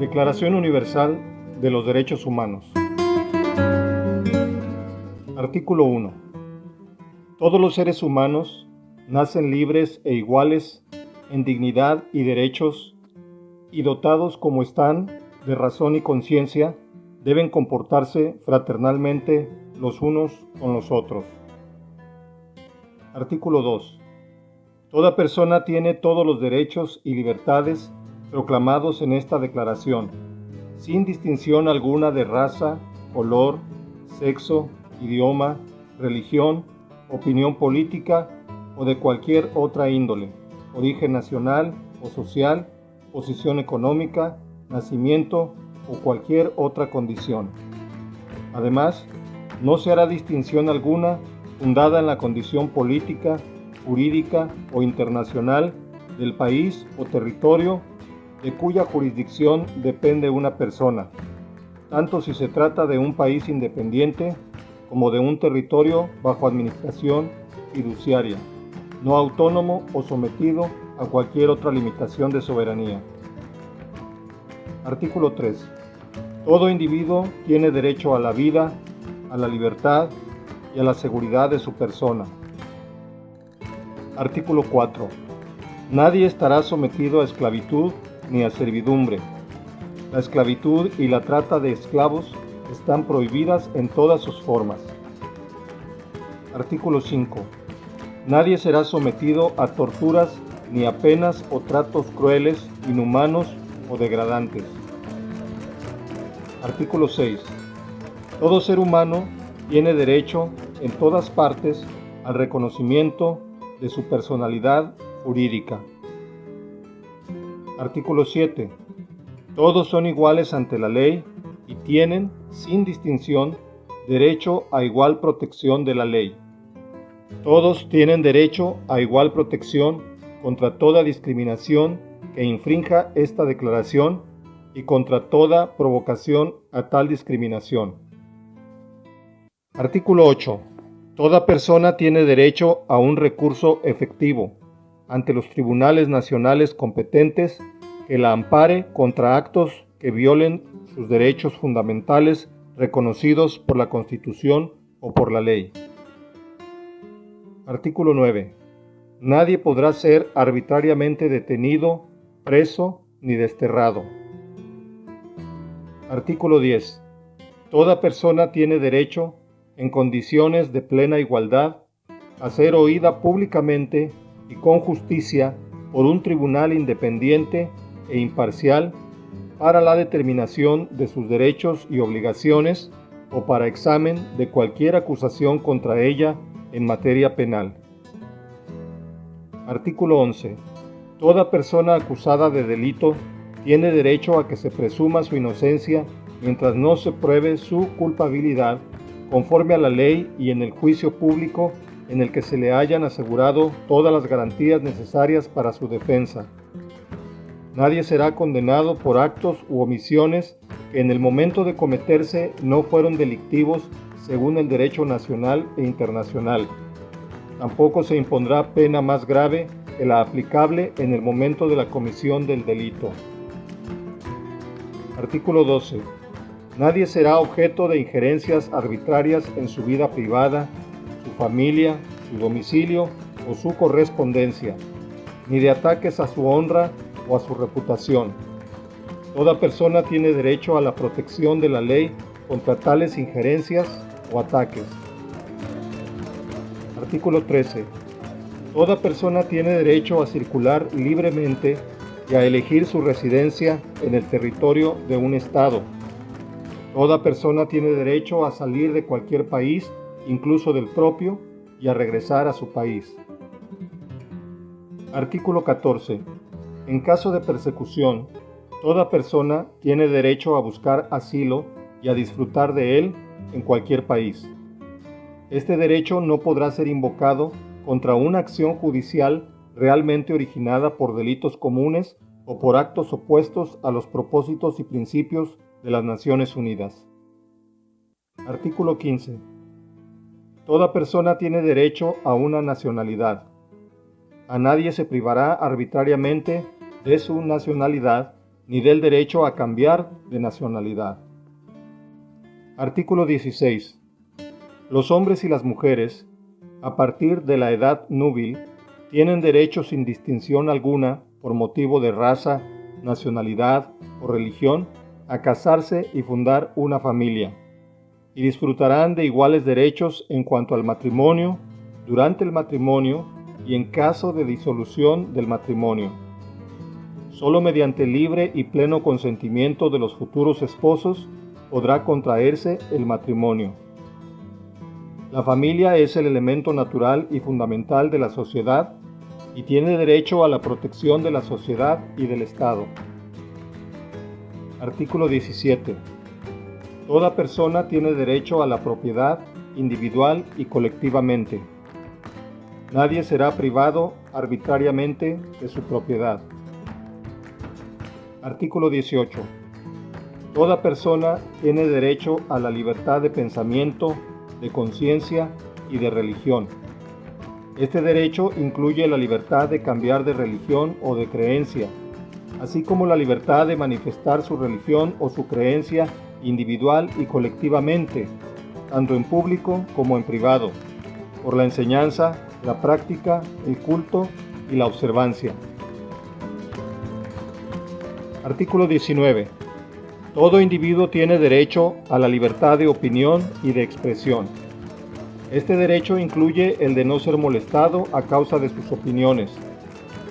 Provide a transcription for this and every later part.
Declaración Universal de los Derechos Humanos. Artículo 1. Todos los seres humanos nacen libres e iguales en dignidad y derechos, y dotados como están de razón y conciencia, deben comportarse fraternalmente los unos con los otros. Artículo 2. Toda persona tiene todos los derechos y libertades proclamados en esta declaración, sin distinción alguna de raza, color, sexo, idioma, religión, opinión política o de cualquier otra índole, origen nacional o social, posición económica, nacimiento o cualquier otra condición. Además, no se hará distinción alguna fundada en la condición política, jurídica o internacional del país o territorio de cuya jurisdicción depende una persona, tanto si se trata de un país independiente como de un territorio bajo administración fiduciaria, no autónomo o sometido a cualquier otra limitación de soberanía. Artículo 3. Todo individuo tiene derecho a la vida, a la libertad y a la seguridad de su persona. Artículo 4. Nadie estará sometido a esclavitud ni a servidumbre. La esclavitud y la trata de esclavos están prohibidas en todas sus formas. Artículo 5. Nadie será sometido a torturas ni a penas o tratos crueles, inhumanos o degradantes. Artículo 6. Todo ser humano tiene derecho en todas partes al reconocimiento de su personalidad jurídica. Artículo 7. Todos son iguales ante la ley y tienen, sin distinción, derecho a igual protección de la ley. Todos tienen derecho a igual protección contra toda discriminación que infrinja esta declaración y contra toda provocación a tal discriminación. Artículo 8. Toda persona tiene derecho a un recurso efectivo ante los tribunales nacionales competentes que la ampare contra actos que violen sus derechos fundamentales reconocidos por la Constitución o por la ley. Artículo 9. Nadie podrá ser arbitrariamente detenido, preso ni desterrado. Artículo 10. Toda persona tiene derecho, en condiciones de plena igualdad, a ser oída públicamente y con justicia por un tribunal independiente e imparcial para la determinación de sus derechos y obligaciones o para examen de cualquier acusación contra ella en materia penal. Artículo 11. Toda persona acusada de delito tiene derecho a que se presuma su inocencia mientras no se pruebe su culpabilidad conforme a la ley y en el juicio público en el que se le hayan asegurado todas las garantías necesarias para su defensa. Nadie será condenado por actos u omisiones que en el momento de cometerse no fueron delictivos según el derecho nacional e internacional. Tampoco se impondrá pena más grave que la aplicable en el momento de la comisión del delito. Artículo 12. Nadie será objeto de injerencias arbitrarias en su vida privada, su familia, su domicilio o su correspondencia, ni de ataques a su honra o a su reputación. Toda persona tiene derecho a la protección de la ley contra tales injerencias o ataques. Artículo 13. Toda persona tiene derecho a circular libremente y a elegir su residencia en el territorio de un estado. Toda persona tiene derecho a salir de cualquier país, incluso del propio, y a regresar a su país. Artículo 14. En caso de persecución, toda persona tiene derecho a buscar asilo y a disfrutar de él en cualquier país. Este derecho no podrá ser invocado contra una acción judicial realmente originada por delitos comunes o por actos opuestos a los propósitos y principios de las Naciones Unidas. Artículo 15. Toda persona tiene derecho a una nacionalidad. A nadie se privará arbitrariamente de su nacionalidad ni del derecho a cambiar de nacionalidad. Artículo 16. Los hombres y las mujeres, a partir de la edad núbil, tienen derecho sin distinción alguna, por motivo de raza, nacionalidad o religión, a casarse y fundar una familia, y disfrutarán de iguales derechos en cuanto al matrimonio, durante el matrimonio y en caso de disolución del matrimonio. Solo mediante libre y pleno consentimiento de los futuros esposos podrá contraerse el matrimonio. La familia es el elemento natural y fundamental de la sociedad y tiene derecho a la protección de la sociedad y del Estado. Artículo 17. Toda persona tiene derecho a la propiedad individual y colectivamente. Nadie será privado arbitrariamente de su propiedad. Artículo 18. Toda persona tiene derecho a la libertad de pensamiento, de conciencia y de religión. Este derecho incluye la libertad de cambiar de religión o de creencia, así como la libertad de manifestar su religión o su creencia individual y colectivamente, tanto en público como en privado, por la enseñanza, la práctica, el culto y la observancia. Artículo 19. Todo individuo tiene derecho a la libertad de opinión y de expresión. Este derecho incluye el de no ser molestado a causa de sus opiniones,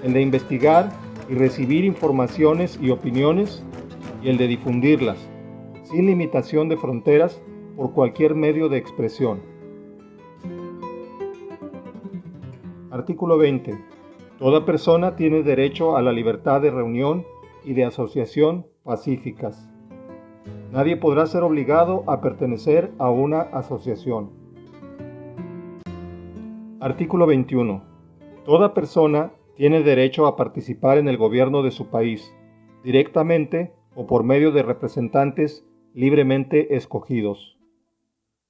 el de investigar y recibir informaciones y opiniones, y el de difundirlas, sin limitación de fronteras, por cualquier medio de expresión. Artículo 20. Toda persona tiene derecho a la libertad de reunión y de asociación pacíficas. Nadie podrá ser obligado a pertenecer a una asociación. Artículo 21. Toda persona tiene derecho a participar en el gobierno de su país, directamente o por medio de representantes libremente escogidos.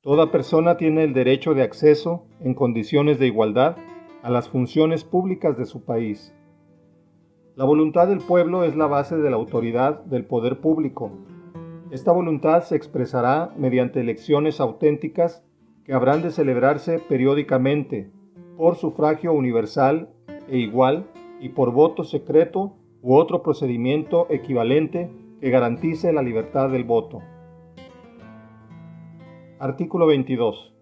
Toda persona tiene el derecho de acceso, en condiciones de igualdad, a las funciones públicas de su país. La voluntad del pueblo es la base de la autoridad del poder público. Esta voluntad se expresará mediante elecciones auténticas que habrán de celebrarse periódicamente, por sufragio universal e igual y por voto secreto u otro procedimiento equivalente que garantice la libertad del voto. Artículo 22.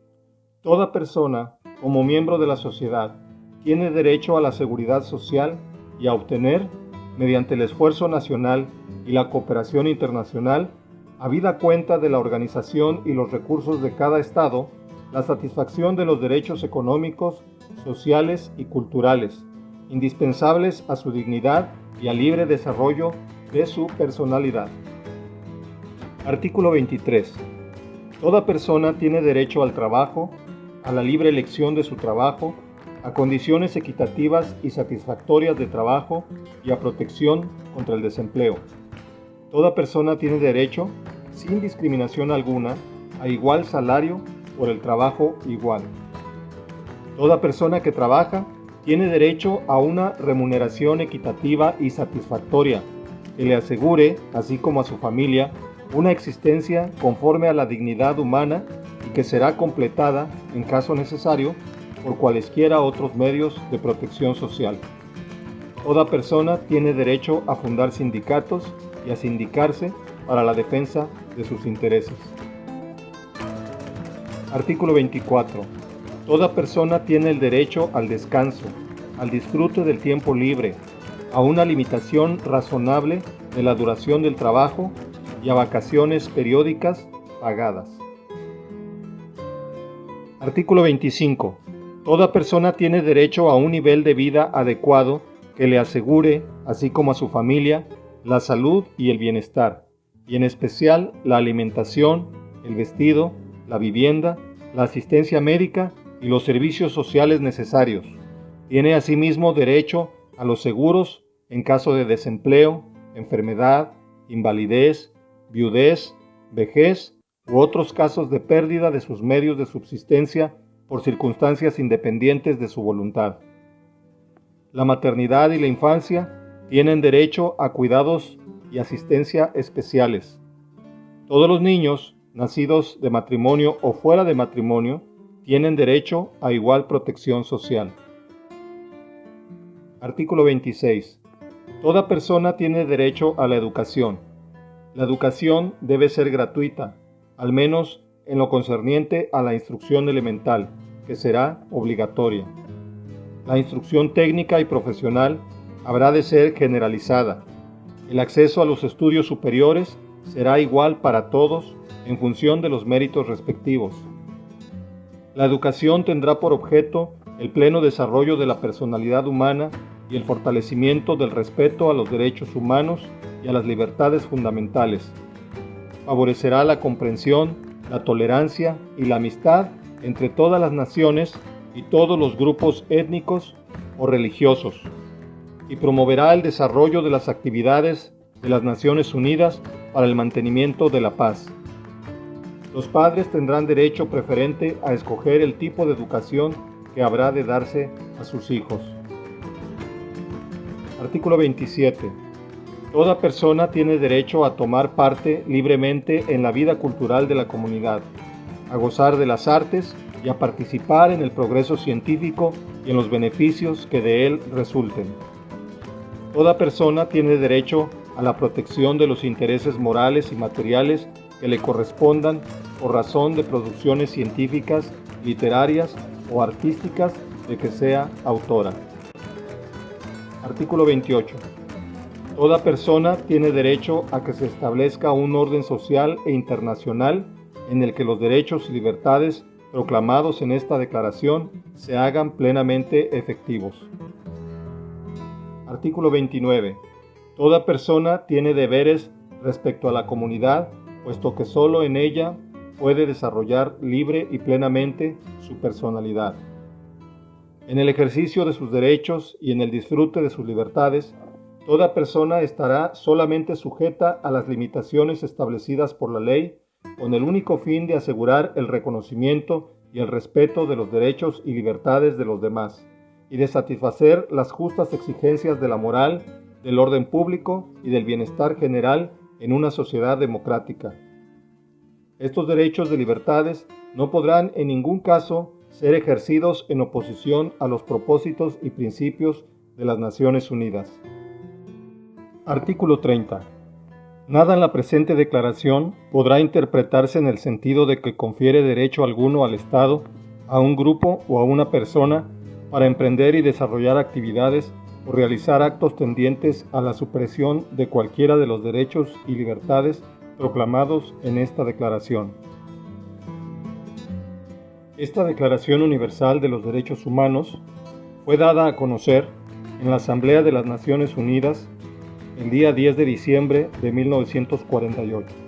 Toda persona, como miembro de la sociedad, tiene derecho a la seguridad social y a obtener, mediante el esfuerzo nacional y la cooperación internacional, habida cuenta de la organización y los recursos de cada Estado, la satisfacción de los derechos económicos, sociales y culturales, indispensables a su dignidad y al libre desarrollo de su personalidad. Artículo 23. Toda persona tiene derecho al trabajo, a la libre elección de su trabajo, a condiciones equitativas y satisfactorias de trabajo y a protección contra el desempleo. Toda persona tiene derecho, sin discriminación alguna, a igual salario por el trabajo igual. Toda persona que trabaja tiene derecho a una remuneración equitativa y satisfactoria que le asegure, así como a su familia, una existencia conforme a la dignidad humana y que será completada, en caso necesario, por cualesquiera otros medios de protección social. Toda persona tiene derecho a fundar sindicatos y a sindicarse para la defensa de sus intereses. Artículo 24. Toda persona tiene el derecho al descanso, al disfrute del tiempo libre, a una limitación razonable de la duración del trabajo y a vacaciones periódicas pagadas. Artículo 25. Toda persona tiene derecho a un nivel de vida adecuado que le asegure, así como a su familia, la salud y el bienestar, y en especial la alimentación, el vestido, la vivienda, la asistencia médica y los servicios sociales necesarios. Tiene asimismo derecho a los seguros en caso de desempleo, enfermedad, invalidez, viudez, vejez u otros casos de pérdida de sus medios de subsistencia por circunstancias independientes de su voluntad. La maternidad y la infancia tienen derecho a cuidados y asistencia especiales. Todos los niños, nacidos de matrimonio o fuera de matrimonio, tienen derecho a igual protección social. Artículo 26. Toda persona tiene derecho a la educación. La educación debe ser gratuita, al menos en lo concerniente a la instrucción elemental, que será obligatoria. La instrucción técnica y profesional habrá de ser generalizada. El acceso a los estudios superiores será igual para todos en función de los méritos respectivos. La educación tendrá por objeto el pleno desarrollo de la personalidad humana y el fortalecimiento del respeto a los derechos humanos y a las libertades fundamentales. Favorecerá la comprensión, la tolerancia y la amistad entre todas las naciones y todos los grupos étnicos o religiosos, y promoverá el desarrollo de las actividades de las Naciones Unidas para el mantenimiento de la paz. Los padres tendrán derecho preferente a escoger el tipo de educación que habrá de darse a sus hijos. Artículo 27. Toda persona tiene derecho a tomar parte libremente en la vida cultural de la comunidad, a gozar de las artes y a participar en el progreso científico y en los beneficios que de él resulten. Toda persona tiene derecho a la protección de los intereses morales y materiales que le correspondan por razón de producciones científicas, literarias o artísticas de que sea autora. Artículo 28. Toda persona tiene derecho a que se establezca un orden social e internacional en el que los derechos y libertades proclamados en esta declaración se hagan plenamente efectivos. Artículo 29. Toda persona tiene deberes respecto a la comunidad, puesto que solo en ella puede desarrollar libre y plenamente su personalidad. En el ejercicio de sus derechos y en el disfrute de sus libertades, toda persona estará solamente sujeta a las limitaciones establecidas por la ley, con el único fin de asegurar el reconocimiento y el respeto de los derechos y libertades de los demás, y de satisfacer las justas exigencias de la moral, del orden público y del bienestar general en una sociedad democrática. Estos derechos de libertades no podrán en ningún caso ser ejercidos en oposición a los propósitos y principios de las Naciones Unidas. Artículo 30. Nada en la presente declaración podrá interpretarse en el sentido de que confiere derecho alguno al Estado, a un grupo o a una persona para emprender y desarrollar actividades o realizar actos tendientes a la supresión de cualquiera de los derechos y libertades proclamados en esta declaración. Esta Declaración Universal de los Derechos Humanos fue dada a conocer en la Asamblea de las Naciones Unidas el día 10 de diciembre de 1948.